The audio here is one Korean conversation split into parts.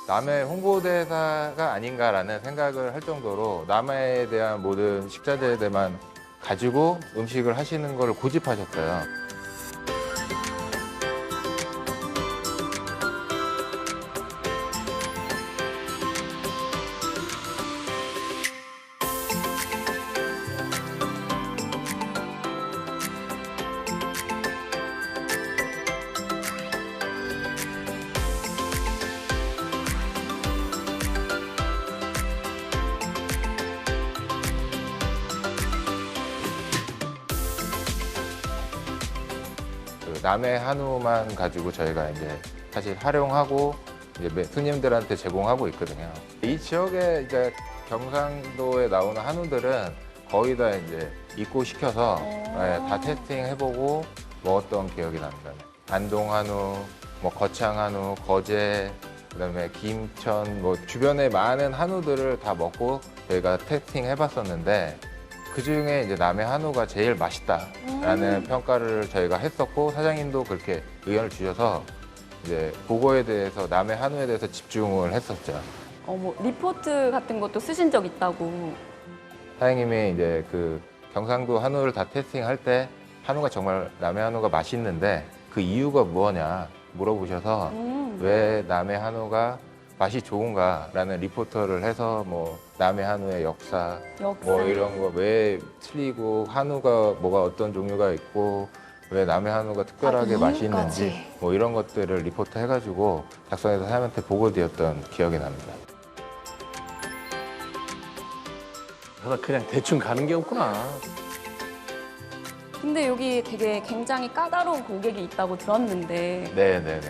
남해 홍보대사가 아닌가라는 생각을 할 정도로 남해에 대한 모든 식자재들만 가지고 음식을 하시는 걸 고집하셨어요. 그 남해 한우만 가지고 저희가 이제 사실 활용하고 이제 손님들한테 제공하고 있거든요. 이 지역에 이제 경상도에 나오는 한우들은 거의 다 이제 입고시켜서 다 테스팅해보고 먹었던 기억이 납니다. 안동 한우, 뭐 거창 한우, 거제, 그다음에 김천, 뭐 주변에 많은 한우들을 다 먹고 저희가 테스팅해봤었는데. 그 중에 이제 남해 한우가 제일 맛있다라는 평가를 저희가 했었고 사장님도 그렇게 의견을 주셔서 이제 그거에 대해서 남해 한우에 대해서 집중을 했었죠. 뭐 리포트 같은 것도 쓰신 적 있다고. 사장님이 이제 그 경상도 한우를 다 테스팅할 때 한우가 정말 남해 한우가 맛있는데 그 이유가 뭐냐 물어보셔서 왜 남해 한우가 맛이 좋은가라는 리포터를 해서 뭐 남해 한우의 역사 뭐 이런 거 왜 틀리고 한우가 뭐가 어떤 종류가 있고 왜 남해 한우가 특별하게 맛이 있는지 뭐 이런 것들을 리포트 해가지고 작성해서 사장님한테 보고드렸던 기억이 납니다. 그냥 대충 가는 게 없구나. 근데 여기 되게 굉장히 까다로운 고객이 있다고 들었는데. 네네네.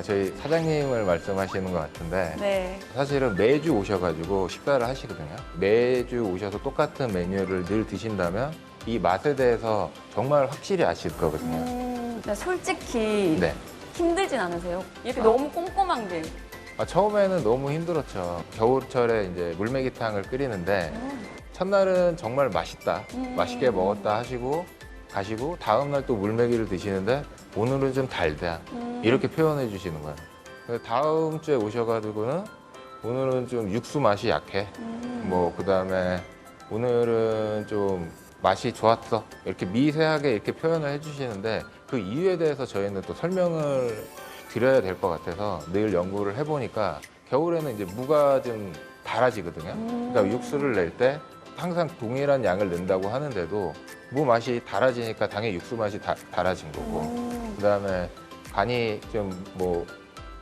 저희 사장님을 말씀하시는 것 같은데 네. 사실은 매주 오셔가지고 식사를 하시거든요. 매주 오셔서 똑같은 메뉴를 늘 드신다면 이 맛에 대해서 정말 확실히 아실 거거든요. 근데 솔직히 네. 힘들진 않으세요? 이렇게 너무 꼼꼼한 게. 처음에는 너무 힘들었죠. 겨울철에 이제 물메기탕을 끓이는데 첫날은 정말 맛있다, 맛있게 먹었다 하시고 가시고 다음날 또 물메기를 드시는데 오늘은 좀 달다 이렇게 표현해 주시는 거예요. 근데 다음 주에 오셔가지고는 오늘은 좀 육수 맛이 약해. 뭐 그다음에 오늘은 좀 맛이 좋았어. 이렇게 미세하게 이렇게 표현을 해주시는데 그 이유에 대해서 저희는 또 설명을 드려야 될 것 같아서 늘 연구를 해보니까 겨울에는 이제 무가 좀 달아지거든요. 그러니까 육수를 낼 때 항상 동일한 양을 넣는다고 하는데도 무 맛이 달아지니까 당연히 육수 맛이 달아진 거고 그다음에 간이 좀 뭐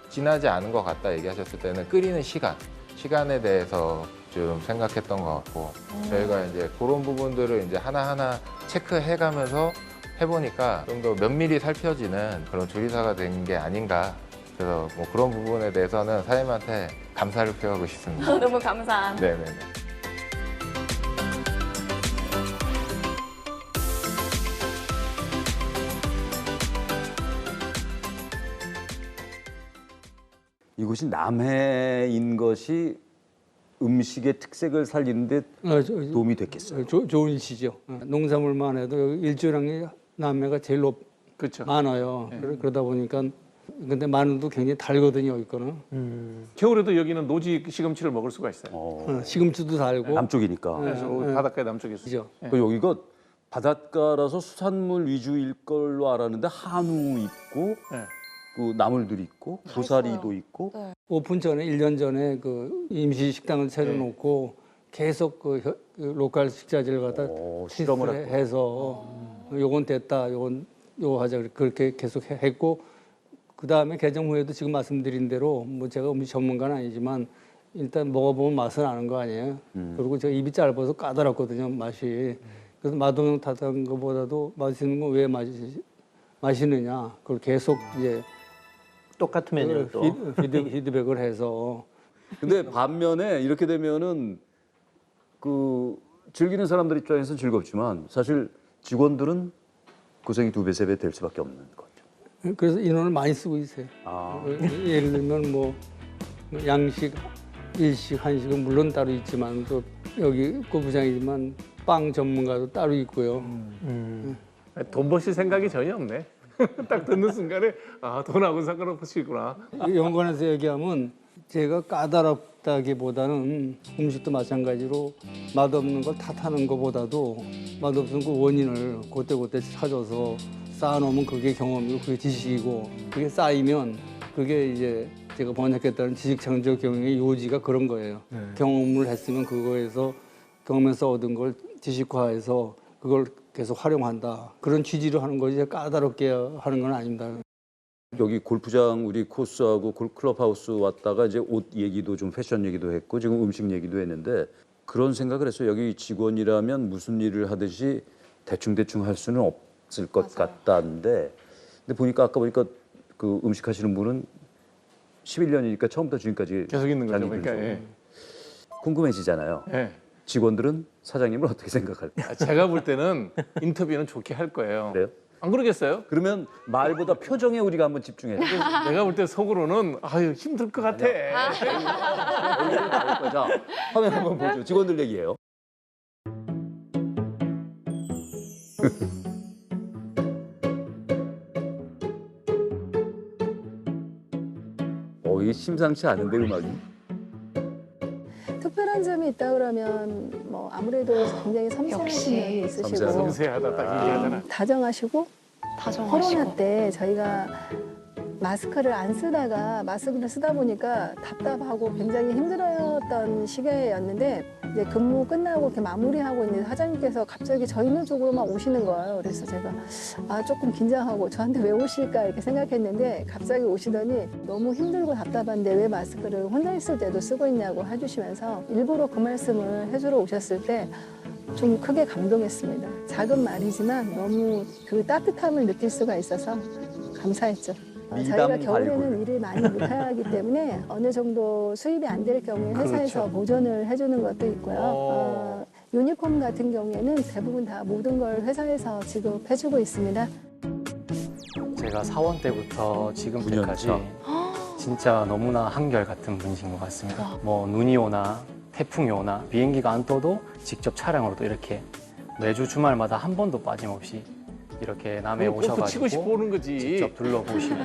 진하지 않은 것 같다 얘기하셨을 때는 끓이는 시간에 대해서 좀 생각했던 것 같고 저희가 이제 그런 부분들을 이제 하나하나 체크해가면서 해보니까 좀 더 면밀히 살펴지는 그런 조리사가 된 게 아닌가. 그래서 뭐 그런 부분에 대해서는 사장님한테 감사를 표하고 싶습니다. 너무 감사한. 네네네. 이곳이 남해인 것이 음식의 특색을 살리는 데 도움이 됐겠어요. 좋은 일이죠. 농산물만 해도 일조량이 남해가 제일 그렇죠. 많아요. 그러다 보니까 근데 마늘도 굉장히 달거든요, 여기 거는. 겨울에도 여기는 노지 시금치를 먹을 수가 있어요. 시금치도 달고. 남쪽이니까. 그래서 바닷가에 남쪽에 있어요. 그죠. 여기가 바닷가라서 수산물 위주일 걸로 알았는데 한우 있고 그 나물들이 있고 고사리도 있고. 오픈 전에 1년 전에 그 임시 식당을 차려놓고 계속 그 로컬 식자재를 갖다 실험을 테스트를 해서 요건 됐다, 요거 하자 그렇게 계속 했고 그 다음에 개점 후에도 지금 말씀드린 대로 뭐 제가 음식 전문가는 아니지만 일단 먹어보면 맛은 아는 거 아니에요. 그리고 제가 입이 짧아서 까다롭거든요, 맛이. 그래서 맛없는 탓한 것보다도 맛있는 건 왜 맛있느냐 그걸 계속 이제 똑같은 메뉴를 또 피드백을 해서. 근데 반면에 이렇게 되면은 그 즐기는 사람들 입장에서는 즐겁지만 사실 직원들은 고생이 2배, 3배 될 수밖에 없는 거죠. 그래서 인원을 많이 쓰고 있어요. 예를 들면 뭐 양식, 일식, 한식은 물론 따로 있지만 또 여기 고부장이지만 빵 전문가도 따로 있고요. 돈 버실 생각이 전혀 없네. 딱 듣는 순간에 돈하고는 상관없으시구나. 연관해서 얘기하면 제가 까다롭다기보다는 음식도 마찬가지로 맛없는 걸 탓하는 것보다도 맛없는 그 원인을 그때그때 찾아서 쌓아놓으면 그게 경험이고 그게 지식이고 그게 쌓이면 그게 이제 제가 번역했다는 지식창조 경영의 요지가 그런 거예요. 경험을 했으면 그거에서 경험에서 얻은 걸 지식화해서 그걸 계속 활용한다. 그런 취지로 하는 거지 까다롭게 하는 건 아닙니다. 여기 골프장 우리 코스하고 클럽하우스 왔다가 이제 옷 얘기도 좀 패션 얘기도 했고 지금 음식 얘기도 했는데 그런 생각을 했어요. 여기 직원이라면 무슨 일을 하듯이 대충 할 수는 없을 것 같다는데 근데 보니까 아까 보니까 그 음식 하시는 분은 11년이니까 처음부터 지금까지 계속 있는 거죠. 장기 그러니까 근속. 예. 궁금해지잖아요. 예. 직원들은 사장님을 어떻게 생각할까요? 제가 볼 때는 인터뷰는 좋게 할 거예요. 그래요? 안 그러겠어요? 그러면 말보다 표정에 우리가 한번 집중해요. 내가 볼 때 속으로는 아유 힘들 것 같아. 자, 화면 한번 보죠. 직원들 얘기예요. 이게 심상치 않은데 음악이. 특별한 점이 있다 그러면 뭐 아무래도 굉장히 섬세하신 면이 있으시고 섬세하다 딱 얘기하잖아. 다정하시고 코로나 때 저희가 마스크를 안 쓰다가 마스크를 쓰다 보니까 답답하고 굉장히 힘들었던 시기였는데 이제 근무 끝나고 이렇게 마무리하고 있는 사장님께서 갑자기 저희 있는 쪽으로만 오시는 거예요. 그래서 제가 조금 긴장하고 저한테 왜 오실까 이렇게 생각했는데 갑자기 오시더니 너무 힘들고 답답한데 왜 마스크를 혼자 있을 때도 쓰고 있냐고 해주시면서 일부러 그 말씀을 해주러 오셨을 때 좀 크게 감동했습니다. 작은 말이지만 너무 그 따뜻함을 느낄 수가 있어서 감사했죠. 저희가 겨울에는 일을 많이 못하기 때문에 어느 정도 수입이 안 될 경우에 회사에서 보존을 해주는 것도 있고요. 유니폼 같은 경우에는 대부분 다 모든 걸 회사에서 지급해주고 있습니다. 제가 사원 때부터 지금 때까지 진짜 너무나 한결같은 분이신 것 같습니다. 뭐 눈이 오나 태풍이 오나 비행기가 안 떠도 직접 차량으로도 이렇게 매주 주말마다 한 번도 빠짐없이 이렇게 남해 치고 싶어 오셔가지고 오는 거지. 직접 둘러보시고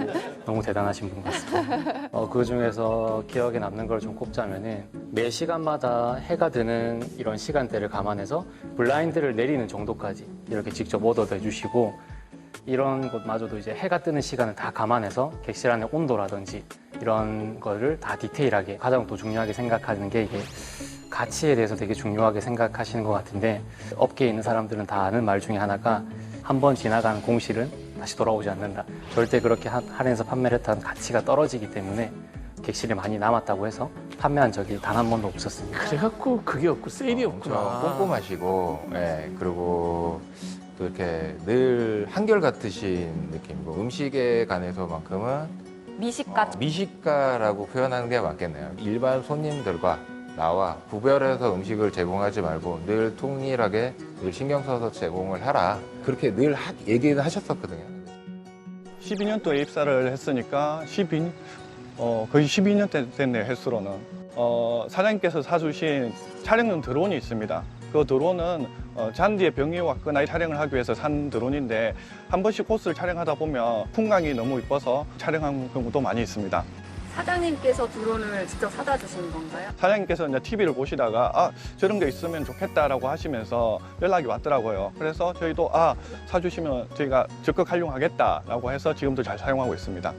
너무 대단하신 분 같습니다. 그 중에서 기억에 남는 걸 좀 꼽자면은 매 시간마다 해가 드는 이런 시간대를 감안해서 블라인드를 내리는 정도까지 이렇게 직접 오더도 해주시고 이런 것마저도 이제 해가 뜨는 시간을 다 감안해서 객실 안의 온도라든지 이런 거를 다 디테일하게 가장 또 중요하게 생각하는 게 이게 가치에 대해서 되게 중요하게 생각하시는 것 같은데 업계에 있는 사람들은 다 아는 말 중에 하나가 한 번 지나간 공실은 다시 돌아오지 않는다. 절대 그렇게 할인해서 판매를 했던 가치가 떨어지기 때문에 객실이 많이 남았다고 해서 판매한 적이 단 한 번도 없었습니다. 그래갖고 그게 없고 세일이 없구나. 엄청 꼼꼼하시고, 예, 그리고 또 이렇게 늘 한결같으신 느낌이고 음식에 관해서만큼은 미식가 미식가라고 표현하는 게 맞겠네요. 일반 손님들과 나와 구별해서 음식을 제공하지 말고 늘 통일하게 늘 신경 써서 제공을 하라. 그렇게 늘 얘기는 하셨었거든요. 12년도에 입사를 했으니까 거의 12년 됐네요, 횟수로는. 사장님께서 사주신 촬영용 드론이 있습니다. 그 드론은 잔디에 병이 왔거나 촬영을 하기 위해서 산 드론인데 한 번씩 코스를 촬영하다 보면 풍광이 너무 이뻐서 촬영한 경우도 많이 있습니다. 사장님께서 드론을 직접 사다 주신 건가요? 사장님께서 이제 TV를 보시다가 저런 게 있으면 좋겠다라고 하시면서 연락이 왔더라고요. 그래서 저희도 사주시면 저희가 적극 활용하겠다라고 해서 지금도 잘 사용하고 있습니다.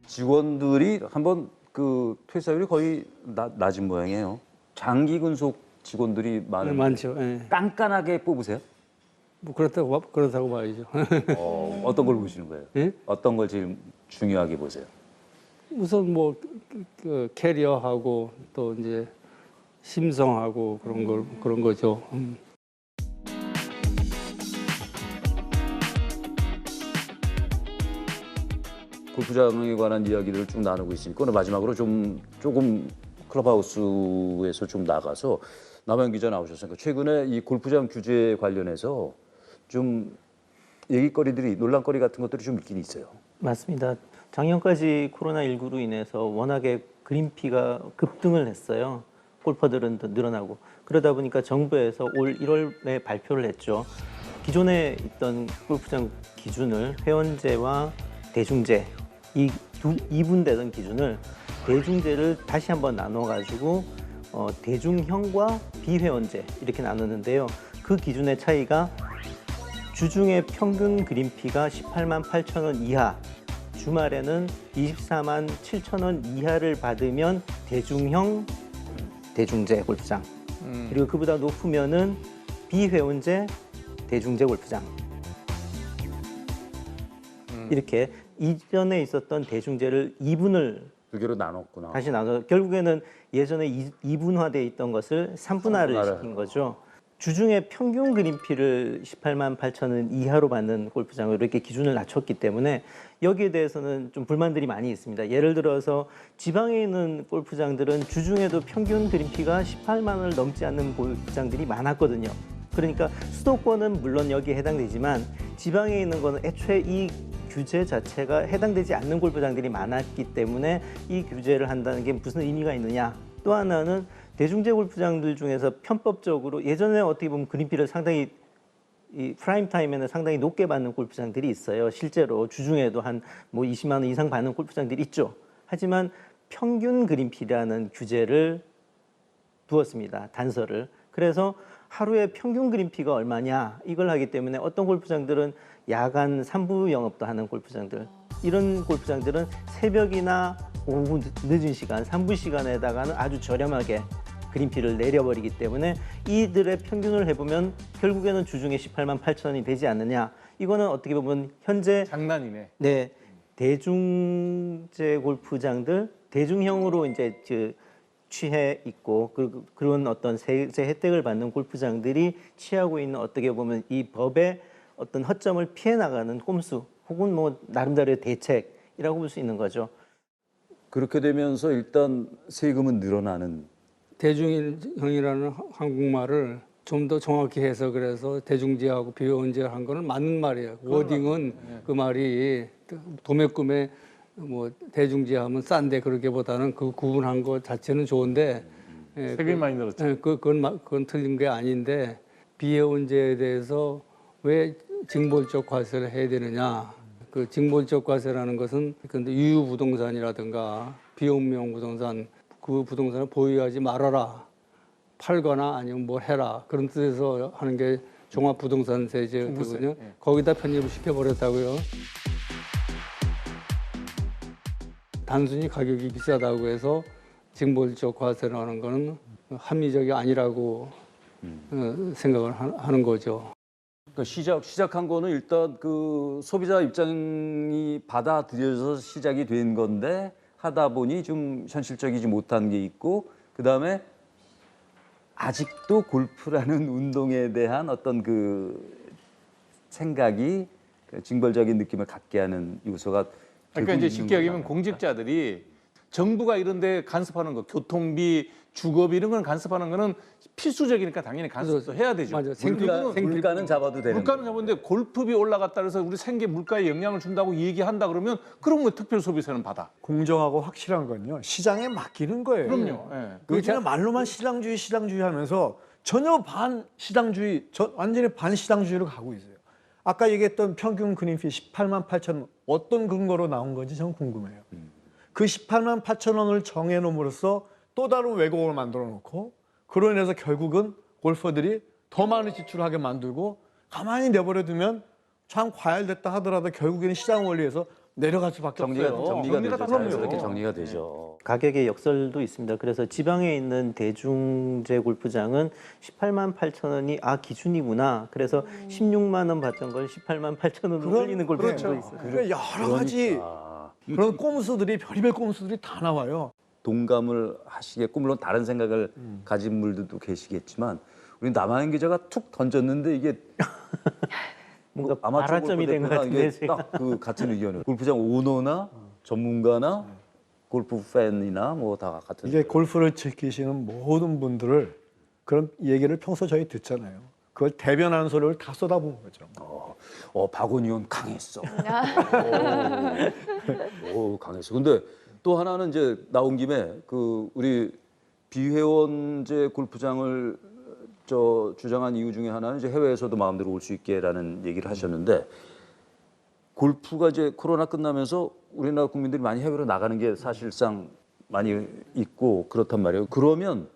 직원들이 한번 그 퇴사율이 거의 낮은 모양이에요. 장기 근속 직원들이 많죠. 예. 깐깐하게 뽑으세요? 뭐 그렇다고 봐야죠. 어떤 걸 보시는 거예요? 예? 어떤 걸 제일 중요하게 보세요? 우선 뭐 그 캐리어하고 또 이제 심성하고 그런 거죠. 골프장에 관한 이야기들을 쭉 나누고 있으니까 오늘 마지막으로 조금 클럽하우스에서 좀 나가서 남현 기자 나오셨으니까 최근에 이 골프장 규제 관련해서 좀 얘기거리들이 논란거리 같은 것들이 좀 있긴 있어요. 맞습니다. 작년까지 코로나19로 인해서 워낙에 그린피가 급등을 했어요. 골퍼들은 더 늘어나고 그러다 보니까 정부에서 올 1월에 발표를 했죠. 기존에 있던 골프장 기준을 회원제와 대중제 이 이분되던 기준을 대중제를 다시 한번 나눠가지고 대중형과 비회원제 이렇게 나누는데요. 그 기준의 차이가 주중에 평균 그린피가 18만 8천 원 이하, 주말에는 24만 7천 원 이하를 받으면 대중형 대중제 골프장, 그리고 그보다 높으면은 비회원제 대중제 골프장. 이렇게 이전에 있었던 대중제를 2분을 두 개로 나눴구나. 다시 나눠서 결국에는 예전에 2분화되어 있던 것을 3분화를 시킨 거죠. 주중에 평균 그린피를 18만 8천 원 이하로 받는 골프장으로 이렇게 기준을 낮췄기 때문에 여기에 대해서는 좀 불만들이 많이 있습니다. 예를 들어서 지방에 있는 골프장들은 주중에도 평균 그린피가 18만 원을 넘지 않는 골프장들이 많았거든요. 그러니까 수도권은 물론 여기에 해당되지만 지방에 있는 거는 애초에 이 규제 자체가 해당되지 않는 골프장들이 많았기 때문에 이 규제를 한다는 게 무슨 의미가 있느냐. 또 하나는 대중제 골프장들 중에서 편법적으로 예전에 어떻게 보면 그린피를 상당히 이 프라임 타임에는 상당히 높게 받는 골프장들이 있어요. 실제로 주중에도 한 뭐 20만 원 이상 받는 골프장들이 있죠. 하지만 평균 그린피라는 규제를 두었습니다. 단서를. 그래서 하루에 평균 그린피가 얼마냐 이걸 하기 때문에 어떤 골프장들은 야간 3부 영업도 하는 골프장들, 이런 골프장들은 새벽이나 오후 늦은 시간, 3부 시간에다가는 아주 저렴하게 그린피를 내려버리기 때문에 이들의 평균을 해보면 결국에는 주중에 18만 8천 원이 되지 않느냐. 이거는 어떻게 보면 현재 장난이네. 네, 대중제 골프장들 대중형으로 이제 취해 있고 그런 어떤 세제 혜택을 받는 골프장들이 취하고 있는 어떻게 보면 이 법의 어떤 허점을 피해 나가는 꼼수 혹은 뭐 나름대로의 대책이라고 볼 수 있는 거죠. 그렇게 되면서 일단 세금은 늘어나는. 대중형이라는 한국말을 좀 더 정확히 해서 그래서 대중제하고 비회원제한 거는 맞는 말이에요. 워딩은 그 말이 도매금에 뭐 대중제하면 싼데 그러기보다는 그 구분한 것 자체는 좋은데 세금이 많이 늘었죠. 그건 틀린 게 아닌데 비회원제에 대해서 왜 징벌적 과세를 해야 되느냐. 그 징벌적 과세라는 것은 근데 유유부동산이라든가 비용명 부동산 그 부동산을 보유하지 말아라. 팔거나 아니면 뭘 해라. 그런 뜻에서 하는 게 종합부동산세제거든요. 거기다 편입을 시켜버렸다고요. 단순히 가격이 비싸다고 해서 징벌적 과세를 하는 거는 합리적이 아니라고 생각을 하는 거죠. 그러니까 시작한 거는 일단 그 소비자 입장이 받아들여져서 시작이 된 건데 하다 보니 좀 현실적이지 못한 게 있고 그다음에 아직도 골프라는 운동에 대한 어떤 그 생각이 징벌적인 느낌을 갖게 하는 요소가 그러니까 이제 쉽게 얘기하면 공직자들이 정부가 이런 데 간섭하는 거, 교통비, 주거비 이런 건 간섭하는 거는 필수적이니까 당연히 간섭도 해야 되죠. 맞아요. 물가는 잡아도 되는 물가는 잡았는데 골프비 올라갔다 그래서 우리 생계 물가에 영향을 준다고 얘기한다 그러면 그럼 왜 특별 소비세는 받아? 공정하고 확실한 건요. 시장에 맡기는 거예요. 그럼요. 예. 요즘에 말로만 시장주의 하면서 전혀 반시장주의, 완전히 반시장주의로 가고 있어요. 아까 얘기했던 평균 그린피 18만 8천 원 어떤 근거로 나온 건지 저는 궁금해요. 그 18만 8천 원을 정해놓음으로써 또 다른 왜곡을 만들어 놓고 그로 인해서 결국은 골퍼들이 더 많은 지출을 하게 만들고 가만히 내버려두면 참 과열됐다 하더라도 결국에는 시장 원리에서 내려갈 수밖에 없어요. 정리가 되죠. 그럼요. 자연스럽게 정리가 되죠. 가격의 역설도 있습니다. 그래서 지방에 있는 대중제 골프장은 18만 8천 원이 기준이구나. 그래서 16만 원 받던 걸 18만 8천 원으로 올리는 골프장도 있어요. 그러니까 여러 가지 그런 꼼수들이 별의별 꼼수들이 다 나와요. 동감을 하시겠고 물론 다른 생각을 가진 분들도 계시겠지만 우리 남아연 기자가 툭 던졌는데 이게 뭔가 아마추어 발화점이 된 것 같은데 딱그 같은 의견을 골프장 오너나 전문가나 골프 팬이나 뭐 다 같은 이게 골프를 지키시는 모든 분들을 그런 얘기를 평소 저희 듣잖아요. 그걸 대변하는 소리를 다 쏟아부은 거죠. 박원 의원 강했어. 오, 강했어. 근데 또 하나는 이제 나온 김에 그 우리 비회원제 골프장을 주장한 이유 중에 하나는 이제 해외에서도 마음대로 올 수 있게라는 얘기를 하셨는데 골프가 이제 코로나 끝나면서 우리나라 국민들이 많이 해외로 나가는 게 사실상 많이 있고 그렇단 말이에요. 그러면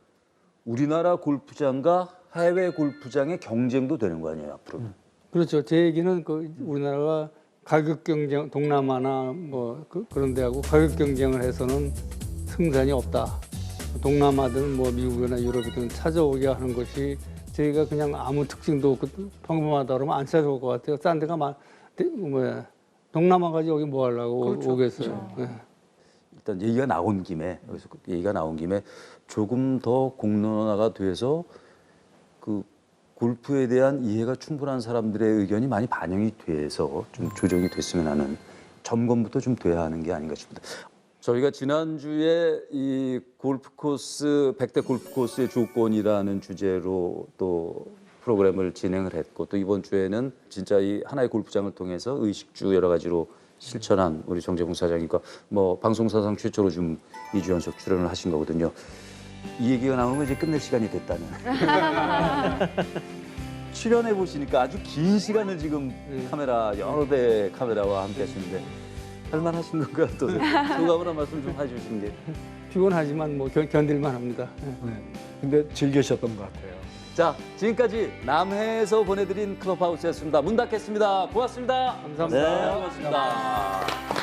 우리나라 골프장과 해외 골프장의 경쟁도 되는 거 아니에요, 앞으로? 그렇죠. 제 얘기는 그 우리나라가 가격 경쟁, 동남아나 뭐 그런 데하고 가격 경쟁을 해서는 승산이 없다. 동남아든 뭐 미국이나 유럽이든 찾아오게 하는 것이 저희가 그냥 아무 특징도 없고 평범하다 그러면 안 찾아올 것 같아요. 싼 데가 뭐야 동남아까지 여기 뭐 하려고 오겠어요. 네. 일단 얘기가 나온 김에 여기서 얘기가 나온 김에 조금 더 공론화가 돼서 그 골프에 대한 이해가 충분한 사람들의 의견이 많이 반영이 돼서 좀 조정이 됐으면 하는 점검부터 좀 돼야 하는 게 아닌가 싶습니다. 저희가 지난주에 이 골프 코스 100대 골프 코스의 조건이라는 주제로 또 프로그램을 진행을 했고 또 이번 주에는 진짜 이 하나의 골프장을 통해서 의식주 여러 가지로 실천한 우리 정재봉 사장님과 뭐 방송사상 최초로 좀 2주 연속 출연을 하신 거거든요. 이 얘기가 나오면 이제 끝낼 시간이 됐다는. 출연해 보시니까 아주 긴 시간을 지금 카메라 여러 대 카메라와 함께 하시는데 할만하신 건가요? 또 소감을 한 말씀 좀 해주시는 게. 피곤하지만 뭐 견딜만 합니다. 네. 근데 즐기셨던 것 같아요. 자, 지금까지 남해에서 보내드린 클럽하우스였습니다. 문 닫겠습니다. 고맙습니다. 감사합니다. 네, 고맙습니다.